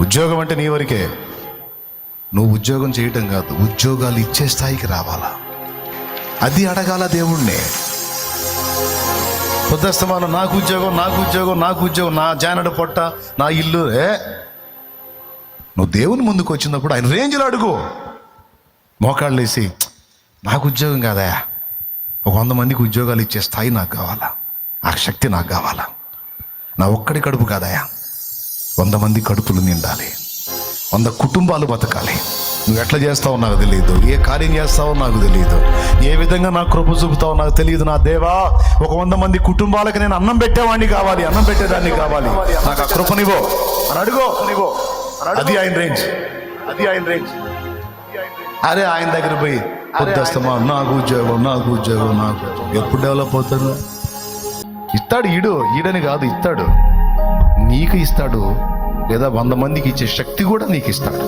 ఉద్యోగం అంటే నీ వరకే. నువ్వు ఉద్యోగం చేయటం కాదు, ఉద్యోగాలు ఇచ్చే స్థాయికి రావాలా, అది అడగాల దేవుణ్ణి. పొద్దుస్తమానం నాకు ఉద్యోగం, నాకు ఉద్యోగం, నాకు ఉద్యోగం, నా జానడు పొట్ట, నా ఇల్లు. నువ్వు దేవుని ముందుకు వచ్చినప్పుడు ఆయన రేంజ్లో అడుగు. మోకాళ్ళు వేసి నాకు ఉద్యోగం కాదా, ఒక 100 మందికి ఉద్యోగాలు ఇచ్చే స్థాయి నాకు కావాలా, ఆ శక్తి నాకు కావాలా. నా ఒక్కడి కడుపు కాదయా, 100 మంది కడుపులు నిండాలి, 100 కుటుంబాలు బతకాలి. నువ్వు ఎట్లా చేస్తావో నాకు తెలియదు, ఏ కార్యం చేస్తావో నాకు తెలియదు, ఏ విధంగా నాకు కృప చూపుతావో నాకు తెలియదు. నా దేవా, ఒక 100 మంది కుటుంబాలకు నేను అన్నం పెట్టేవాడిని కావాలి, అన్నం పెట్టేదాన్ని కావాలి, నాకు ఆ కృపనివో అని అడుగో. అది ఆయన రేంజ్, అది ఆయన రేంజ్. అరే ఆయన దగ్గర పోయి పొద్దుస్తమా నాకు ఉద్యోగం, నాకు ఉద్యోగం, నాకు ఎప్పుడు డెవలప్ అవుతాడు? ఇస్తాడు, ఈడని కాదు, ఇస్తాడు, నీకు ఇస్తాడు, లేదా 100 మందికి ఇచ్చే శక్తి కూడా నీకు ఇస్తాడు.